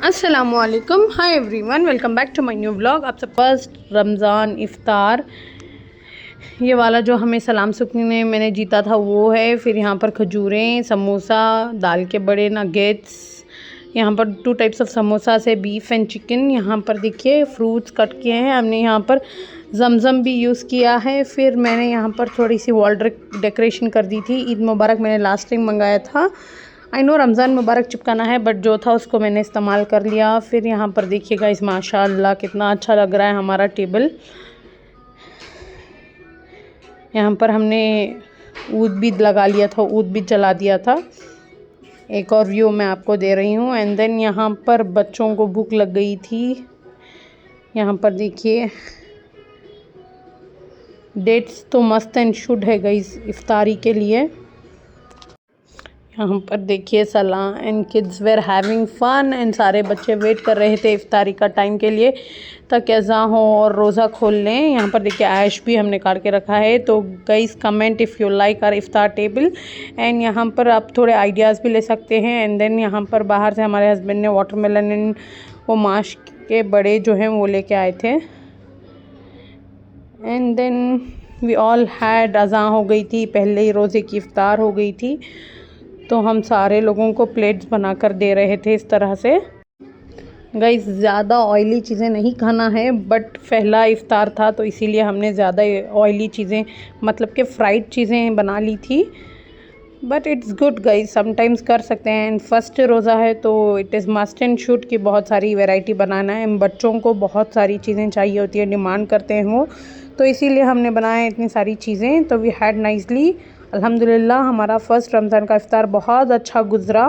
अस्सलामुअलैकुम, hi everyone, welcome back to my new vlog. आप सब फर्स्ट रमज़ान इफ़्तार ये वाला जो हमें सलाम सुकनी ने मैंने जीता था वो है। फिर यहाँ पर खजूरें, समोसा, दाल के बड़े नगेट्स, यहाँ पर 2 टाइप्स ऑफ समोसा से बीफ एंड चिकन। यहाँ पर देखिए फ्रूट्स कट किए हैं हमने, यहाँ पर जमज़म भी यूज़ किया है। फिर मैंने यहाँ पर थोड़ी सी वॉल डेकोरेशन कर दी थी। ईद मुबारक मैंने लास्ट टाइम मंगाया था। आई नो रमज़ान मुबारक चिपकाना है, बट जो था उसको मैंने इस्तेमाल कर लिया। फिर यहाँ पर देखिएगा इस माशाअल्लाह कितना अच्छा लग रहा है हमारा टेबल। यहाँ पर हमने ऊद भी लगा लिया था, ऊद भी जला दिया था। एक और व्यू मैं आपको दे रही हूँ। एंड देन यहाँ पर बच्चों को भूख लग गई थी। यहाँ पर देखिए डेट्स तो मस्त एंड शुड है गाइस इफ्तारी के लिए। यहाँ पर देखिए सलाह and kids were having fun and सारे बच्चे वेट कर रहे थे इफ्तारी का टाइम के लिए ताकि अज़ा हो और रोज़ा खोल लें। यहाँ पर देखिए ऐश भी हमने काट के रखा है। तो guys comment if you like our इफ्तार टेबल। एंड यहाँ पर आप थोड़े आइडियाज़ भी ले सकते हैं। एंड देन यहाँ पर बाहर से हमारे हस्बैंड ने वाटरमेलन एंड वो माश के बड़े जो हैं वो लेके आए थे। And then we all had अज़ा हो गई थी, पहले ही रोज़े की इफ्तार हो गई थी, तो हम सारे लोगों को प्लेट्स बनाकर दे रहे थे इस तरह से। गाइस ज़्यादा ऑयली चीज़ें नहीं खाना है, बट पहला इफ्तार था तो इसीलिए हमने ज़्यादा ऑयली चीज़ें मतलब कि फ्राइड चीज़ें बना ली थी। But it's good guys, sometimes कर सकते हैं। एंड फर्स्ट रोज़ा है तो it is must and should कि बहुत सारी वैरायटी बनाना है। बच्चों को बहुत सारी चीज़ें चाहिए होती है, डिमांड करते हैं वो, तो इसीलिए हमने बनाया इतनी सारी चीज़ें। तो वी हैड नाइसली अल्हम्दुलिल्लाह हमारा फर्स्ट रमज़ान का इफ्तार बहुत अच्छा गुजरा।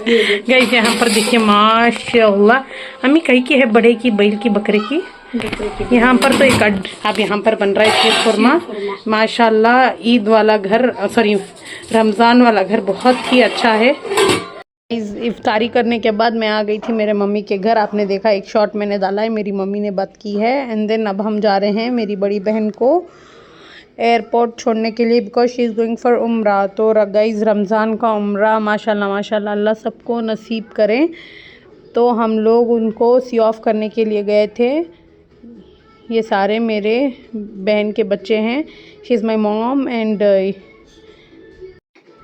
गाइस यहाँ पर देखिए माशाअल्लाह अम्मी कहीं की है, बड़े की, बैल की, बकरे की। यहाँ पर तो एक अब यहाँ पर बन रहा है शीर खुरमा। माशाअल्लाह ईद वाला घर, सॉरी रमज़ान वाला घर बहुत ही अच्छा है। इफ्तारी करने के बाद मैं आ गई थी मेरे मम्मी के घर। आपने देखा एक शॉट मैंने डाला है, मेरी मम्मी ने बात की है। एंड देन अब हम जा रहे हैं मेरी बड़ी बहन को एयरपोर्ट छोड़ने के लिए, because she is going for उम्रा। तो गाइस रमज़ान का उम्रा माशाल्लाह माशाल्लाह अल्लाह सबको नसीब करें। तो हम लोग उनको सी ऑफ करने के लिए गए थे। ये सारे मेरे बहन के बच्चे हैं। She is my mom. And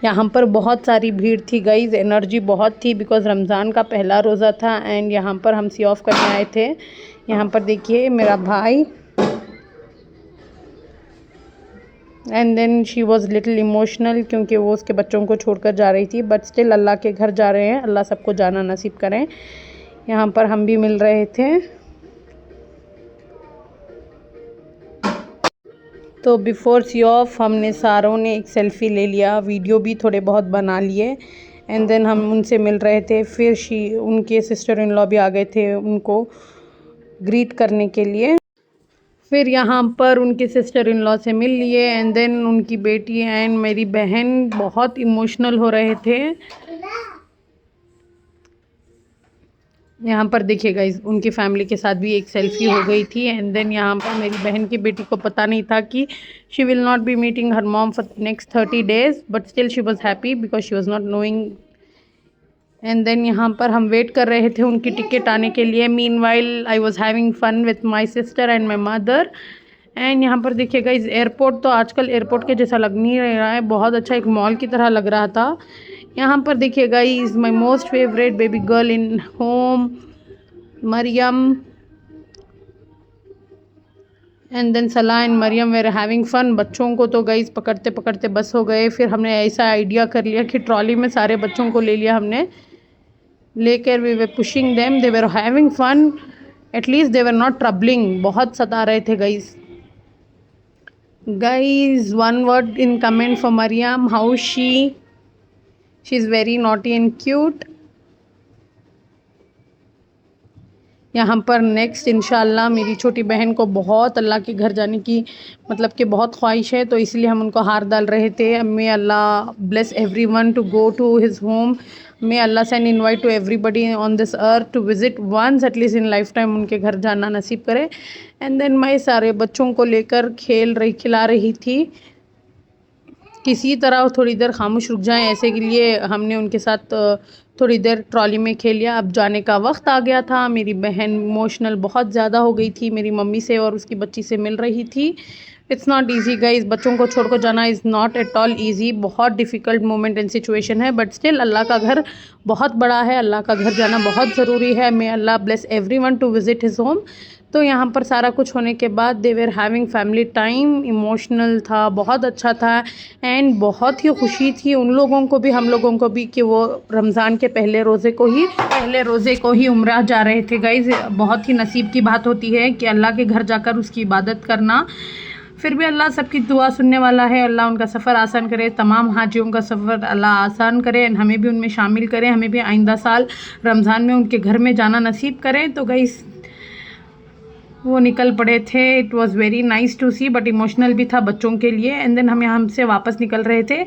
यहाँ पर बहुत सारी भीड़ थी गाइस, एनर्जी बहुत थी बिकॉज रमज़ान का पहला रोज़ा था। एंड यहाँ पर हम सी ऑफ करने आए थे। यहाँ पर देखिए मेरा भाई। And then she was little emotional क्योंकि वो उसके बच्चों को छोड़कर जा रही थी, बट स्टिल अल्लाह के घर जा रहे हैं, अल्लाह सबको जाना नसीब करें। यहाँ पर हम भी मिल रहे थे। तो बिफ़ोर सी ऑफ हमने सारों ने एक सेल्फ़ी ले लिया, वीडियो भी थोड़े बहुत बना लिए। एंड देन हम उनसे मिल रहे थे। फिर उनके सिस्टर इन लॉ भी आ गए थे उनको ग्रीट करने के लिए। फिर यहाँ पर उनके सिस्टर इन लॉ से मिल लिए। एंड देन उनकी बेटी एंड मेरी बहन बहुत इमोशनल हो रहे थे। यहाँ पर देखिएगा उनकी फैमिली के साथ भी एक सेल्फी हो गई थी। एंड देन यहाँ पर मेरी बहन की बेटी को पता नहीं था कि she will not be meeting her mom for next 30 days, but still she was happy because she was not knowing. And then यहाँ पर हम वेट कर रहे थे उनकी टिकट आने के लिए। Meanwhile I was having fun with my sister and my mother. And यहाँ पर देखिएगा इस एयरपोर्ट तो आजकल एयरपोर्ट के जैसा लग नहीं रहा है, बहुत अच्छा एक मॉल की तरह लग रहा था। यहाँ पर देखिएगा is my most favourite baby girl in home, Mariam. And then Salah and Mariam were having fun. बच्चों को तो गाइस पकड़ते पकड़ते बस हो गए। फिर हमने ऐसा आइडिया कर लिया कि ट्रॉली में सारे बच्चों को ले लिया हमने, लेकर we were pushing them, they were having fun, at least they were not troubling. बहुत सता रहे थे गाइस। गाइस वन वर्ड इन comment for Mariam, how she is very naughty and cute. यहाँ पर नेक्स्ट इंशाल्लाह मेरी छोटी बहन को बहुत अल्लाह के घर जाने की मतलब कि बहुत ख्वाहिश है, तो इसलिए हम उनको हार डाल रहे थे। May Allah bless everyone to go to his home. May Allah send invite to everybody on this earth to visit once at least in life time, उनके घर जाना नसीब करे। एंड देन मैं सारे बच्चों को लेकर खिला रही थी। किसी तरह थोड़ी देर खामोश रुक जाएं, ऐसे के लिए हमने उनके साथ थोड़ी देर ट्रॉली में खेल लिया। अब जाने का वक्त आ गया था। मेरी बहन इमोशनल बहुत ज़्यादा हो गई थी, मेरी मम्मी से और उसकी बच्ची से मिल रही थी। इट्स नॉट ईजी गाइस, बच्चों को छोड़ कर जाना is not at all easy. बहुत डिफ़िकल्ट मोमेंट एंड सिचुएशन है, बट स्टिल अल्लाह का घर बहुत बड़ा है, अल्लाह का घर जाना बहुत ज़रूरी है। May Allah bless everyone to visit his home. तो यहाँ पर सारा कुछ होने के बाद they were having family time. Emotional था, बहुत अच्छा था एंड बहुत ही खुशी थी उन लोगों को भी हम लोगों को भी कि वो रमज़ान के पहले रोज़े को ही उम्रा जा रहे थे। गाइज़ बहुत ही नसीब की बात होती है कि अल्लाह के घर जाकर उसकी इबादत करना। फिर भी अल्लाह सबकी दुआ सुनने वाला है। अल्लाह उनका सफ़र आसान करे, तमाम हाजियों का सफ़र अल्लाह आसान करे एंड हमें भी उनमें शामिल करें। हमें भी आइंदा साल रमज़ान में उनके घर में जाना नसीब करें। तो गाइस वो निकल पड़े थे। It was very nice to see, but emotional भी था बच्चों के लिए। एंड देन हम यहाँ से वापस निकल रहे थे।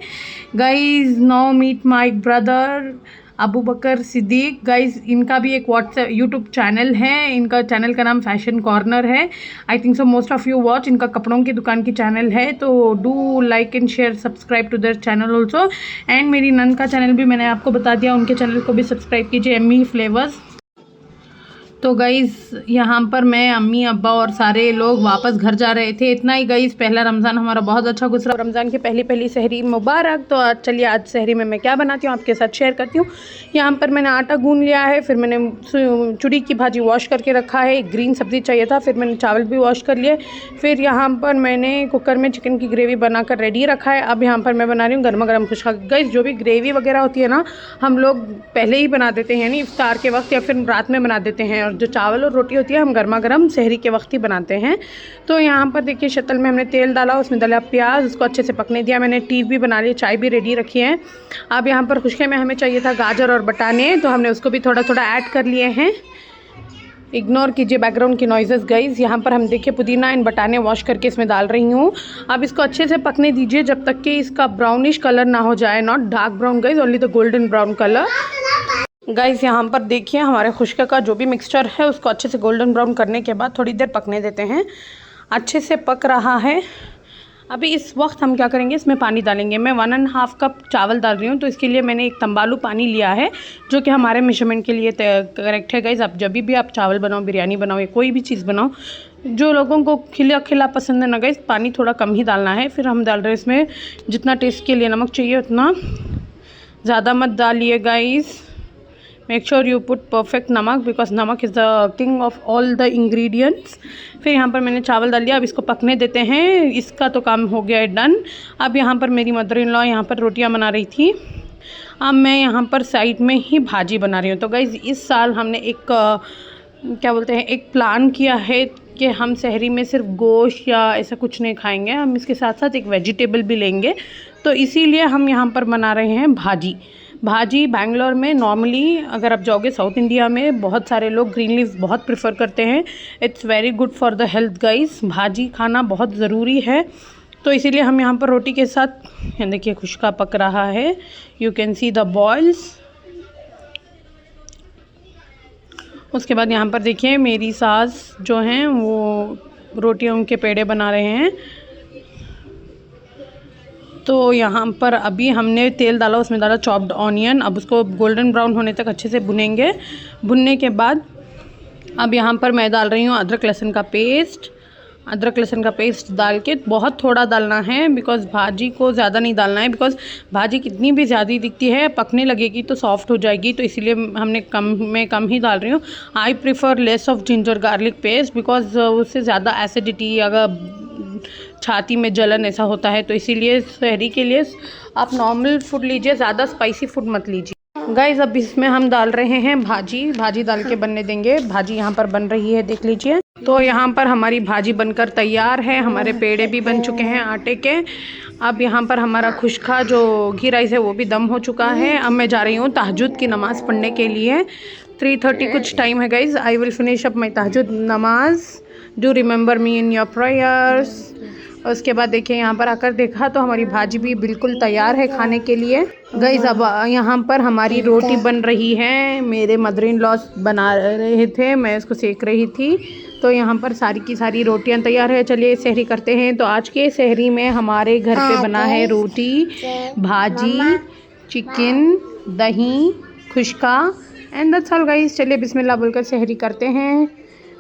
Guys now meet my brother Abu Bakar Siddique. Guys इनका भी एक व्हाट्सएप यूट्यूब चैनल है, इनका चैनल का नाम फैशन कॉर्नर है। I think so most of you watch. इनका कपड़ों की दुकान की चैनल है, तो do like and share subscribe to their channel also. And मेरी नंद का चैनल भी मैंने आपको बता दिया, उनके चैनल को भी सब्सक्राइब कीजिए, एम्मी फ्लेवर्स। तो गाइज़ यहाँ पर मैं, अम्मी, अब्बा और सारे लोग वापस घर जा रहे थे। इतना ही गाइज़, पहला रमज़ान हमारा बहुत अच्छा गुजरा। रमज़ान की पहली सहरी मुबारक। तो आज चलिए आज सहरी में मैं क्या बनाती हूँ आपके साथ शेयर करती हूँ। यहाँ पर मैंने आटा गूंद लिया है, फिर मैंने चुड़ी की भाजी वॉश करके रखा है, एक ग्रीन सब्ज़ी चाहिए था, फिर मैंने चावल भी वॉश कर लिए। फिर यहाँ पर मैंने कुकर में चिकन की ग्रेवी बनाकर रेडी रखा है। अब यहाँ पर मैं बना रही हूँ गर्मा गर्म खुशका। गाइज़ जो भी ग्रेवी वगैरह होती है ना, हम लोग पहले ही बना देते हैं, यानी इफ्तार के वक्त या फिर रात में बना देते हैं। जो चावल और रोटी होती है हम गर्मा गर्म सहरी के वक्त ही बनाते हैं। तो यहाँ पर देखिए शतल में हमने तेल डाला, उसमें डाला प्याज, उसको अच्छे से पकने दिया। मैंने टी भी बना ली, चाय भी रेडी रखी है। अब यहाँ पर खुशके में हमें चाहिए था गाजर और बटाने, तो हमने उसको भी थोड़ा थोड़ा ऐड कर लिए हैं। इग्नोर कीजिए बैकग्राउंड की नॉइजेस गाइज़। यहाँ पर हम देखिए पुदीना एंड बटाने वॉश करके इसमें डाल रही हूँ। अब इसको अच्छे से पकने दीजिए जब तक कि इसका ब्राउनिश कलर ना हो जाए, not dark brown guys, only the golden brown colour. Guys यहाँ पर देखिए हमारे खुशके का जो भी मिक्सचर है उसको अच्छे से गोल्डन ब्राउन करने के बाद थोड़ी देर पकने देते हैं। अच्छे से पक रहा है। अभी इस वक्त हम क्या करेंगे, इसमें पानी डालेंगे। मैं 1.5 कप चावल डाल रही हूँ, तो इसके लिए मैंने एक तंबालू पानी लिया है जो कि हमारे मेजरमेंट के लिए करेक्ट है। गाइज़ आप जब भी आप चावल बनाओ, बिरयानी बनाओ या कोई भी चीज़ बनाओ, जो लोगों को खिला खिला पसंद है ना गाइज़, पानी थोड़ा कम ही डालना है। फिर हम डाल रहे हैं इसमें जितना टेस्ट के लिए नमक चाहिए उतना, ज़्यादा मत डालिए guys. Make sure you put perfect नमक, बिकॉज नमक is the king of all the ingredients. फिर यहाँ पर मैंने चावल डाल दिया। अब इसको पकने देते हैं, इसका तो काम हो गया है डन। अब यहाँ पर मेरी मदर इन लॉ यहाँ पर रोटियाँ बना रही थी। अब मैं यहाँ पर साइड में ही भाजी बना रही हूँ। तो गाइज़ इस साल हमने एक क्या बोलते हैं, एक प्लान किया है कि हम सहरी में सिर्फ गोश्त या ऐसा कुछ नहीं खाएंगे, हम इसके साथ साथ एक वेजिटेबल भी लेंगे। तो इसीलिए हम यहाँ पर बना रहे हैं भाजी। बैंगलोर में नॉर्मली अगर आप जाओगे साउथ इंडिया में, बहुत सारे लोग ग्रीन लीव्स बहुत प्रेफर करते हैं। It's very good for the health guys. भाजी खाना बहुत ज़रूरी है, तो इसीलिए हम यहाँ पर रोटी के साथ, देखिए खुशका पक रहा है, you can see the boils. उसके बाद यहाँ पर देखिए मेरी सास जो हैं वो रोटियों के पेड़े बना रहे हैं। तो यहाँ पर अभी हमने तेल डाला, उसमें डाला चॉप्ड ऑनियन। अब उसको गोल्डन ब्राउन होने तक अच्छे से भुनेंगे। भुनने के बाद अब यहाँ पर मैं डाल रही हूँ अदरक लहसुन का पेस्ट। अदरक लहसुन का पेस्ट डाल के बहुत थोड़ा डालना है, बिकॉज़ भाजी को ज़्यादा नहीं डालना है, बिकॉज़ भाजी कितनी भी ज़्यादा दिखती है पकने लगेगी तो सॉफ्ट हो जाएगी। तो इसीलिए हमने कम ही डाल रही हूँ। I prefer less of ginger garlic paste, because उससे ज़्यादा एसिडिटी, अगर छाती में जलन ऐसा होता है, तो इसीलिए सहरी के लिए आप नॉर्मल फूड लीजिए, ज़्यादा स्पाइसी फूड मत लीजिए। गाइज़ अब इसमें हम डाल रहे हैं भाजी डाल के बनने देंगे। भाजी यहाँ पर बन रही है, देख लीजिए। तो यहाँ पर हमारी भाजी बनकर तैयार है। हमारे पेड़े भी बन चुके हैं आटे के। अब यहाँ पर हमारा खुशका जो घी राइस है वो भी दम हो चुका है। अब मैं जा रही हूँ तहज्जुद की नमाज़ पढ़ने के लिए। 3:30 कुछ टाइम है guys. I will finish up my तहज्जुद नमाज। Do remember me in your prayers. उसके बाद देखिए यहाँ पर आकर देखा तो हमारी भाजी भी बिल्कुल तैयार है खाने के लिए। गाइस अब यहाँ पर हमारी रोटी बन रही है। मेरे मदर इन लॉ बना रहे थे, मैं इसको सेक रही थी। तो यहाँ पर सारी की सारी रोटियाँ तैयार है। चलिए सहरी करते हैं। तो आज के सहरी में हमारे घर पे बना है रोटी, भाजी, चिकन, दही, खुशका एंड दैट्स ऑल गाइस। चलिए बिस्मिल्लाह बोलकर सहरी करते हैं।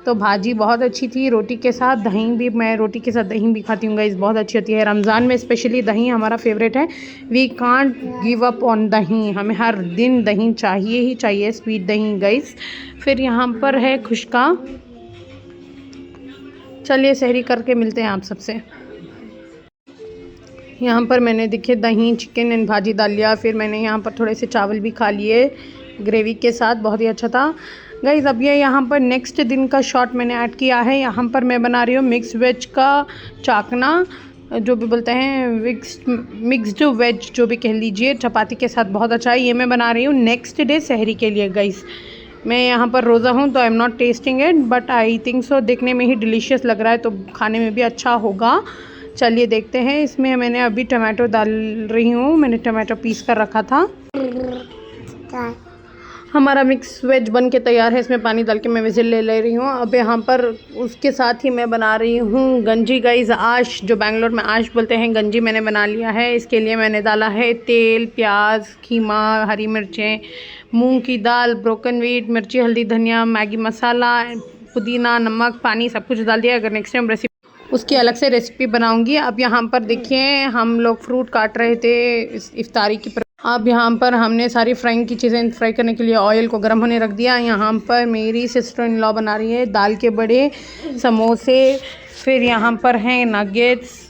तो भाजी बहुत अच्छी थी, रोटी के साथ दही भी, मैं रोटी के साथ दही भी खाती हूँ गाइस, बहुत अच्छी होती है। रमज़ान में स्पेशली दही हमारा फेवरेट है। We can't give up on dahi, हमें हर दिन दही चाहिए ही चाहिए, स्वीट दही गाइस। फिर यहाँ पर है खुशका। चलिए सहरी करके मिलते हैं आप सबसे। यहाँ पर मैंने देखिए दही, चिकन एंड भाजी डाल लिया। फिर मैंने यहाँ पर थोड़े से चावल भी खा लिए ग्रेवी के साथ, बहुत ही अच्छा था गाइस। अब ये यहाँ पर नेक्स्ट दिन का शॉट मैंने ऐड किया है। यहाँ पर मैं बना रही हूँ मिक्स वेज का चाकना, जो भी बोलते हैं मिक्स्ड वेज, जो भी कह लीजिए, चपाती के साथ बहुत अच्छा है। ये मैं बना रही हूँ नेक्स्ट डे सहरी के लिए गाइस। मैं यहाँ पर रोज़ा हूँ तो I am not testing it, but I think सो देखने में ही डिलीशियस लग रहा है, तो खाने में भी अच्छा होगा। चलिए देखते हैं। इसमें मैंने अभी टमाटो डाल रही हूँ, मैंने टमाटो पीस कर रखा था। हमारा मिक्स वेज बन के तैयार है। इसमें पानी डाल के मैं विजिल ले रही हूँ। अब यहाँ पर उसके साथ ही मैं बना रही हूँ गंजी गाइस, आश, जो बैंगलोर में आश बोलते हैं, गंजी मैंने बना लिया है। इसके लिए मैंने डाला है तेल, प्याज, खीमा, हरी मिर्चें, मूंग की दाल, ब्रोकन वीट, मिर्ची, हल्दी, धनिया, मैगी मसाला, पुदीना, नमक, पानी, सब कुछ डाल दिया। अगर नेक्स्ट टाइम उसकी अलग से रेसिपी बनाऊंगी। अब यहाँ पर देखिए हम लोग फ्रूट काट रहे थे इफ्तारी की। अब यहाँ पर हमने सारी फ्राइंग की चीज़ें फ्राई करने के लिए ऑयल को गर्म होने रख दिया। यहाँ पर मेरी सिस्टर इन लॉ बना रही है दाल के बड़े, समोसे, फिर यहाँ पर हैं नगेट्स,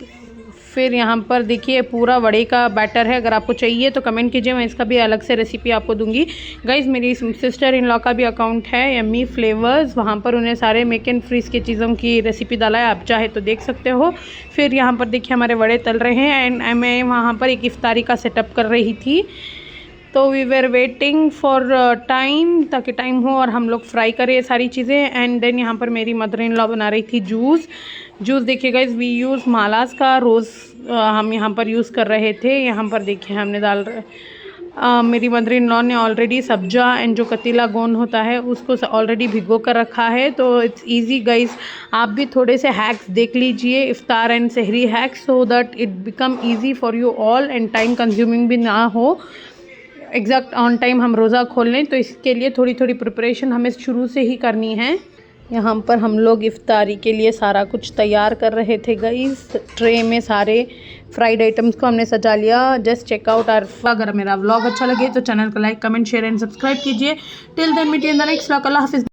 फिर यहाँ पर देखिए पूरा वड़े का बैटर है। अगर आपको चाहिए तो कमेंट कीजिए, मैं इसका भी अलग से रेसिपी आपको दूंगी गाइज़। मेरी सिस्टर इन लॉ का भी अकाउंट है यम्मी फ्लेवर्स, वहाँ पर उन्हें सारे मेक एंड फ्रीज की चीज़ों की रेसिपी डाला है, आप चाहे तो देख सकते हो। फिर यहाँ पर देखिए हमारे वड़े तल रहे हैं एंड मैं वहाँ पर एक इफ्तारी का सेटअप कर रही थी। तो we were waiting for time, ताकि टाइम हो और हम लोग फ्राई करें ये सारी चीज़ें। एंड देन यहाँ पर मेरी मदर इन लॉ बना रही थी जूस। देखिए गाइस, वी यूज़ मालास का रोज़ हम यहाँ पर यूज़ कर रहे थे। यहाँ पर देखिए हमने मेरी मदर इन लॉ ने ऑलरेडी सब्जा एंड जो कतीला गोंद होता है उसको ऑलरेडी भिगो कर रखा है। तो इट्स इजी गाइस, आप भी थोड़े से हैक्स देख लीजिए, इफ्तार एंड सहरी hacks, so that it become easy for you all and time consuming भी ना हो। एग्जैक्ट ऑन टाइम हम रोज़ा खोल लें, तो इसके लिए थोड़ी थोड़ी प्रिपरेशन हमें शुरू से ही करनी है। यहाँ पर हम लोग इफ्तारी के लिए सारा कुछ तैयार कर रहे थे गाइस। ट्रे में सारे फ्राइड आइटम्स को हमने सजा लिया। Just check out our. अगर मेरा व्लॉग अच्छा लगे तो चैनल को like, comment, share and subscribe कीजिए। Till then meet in the next vlog. अल्लाह हाफिज़।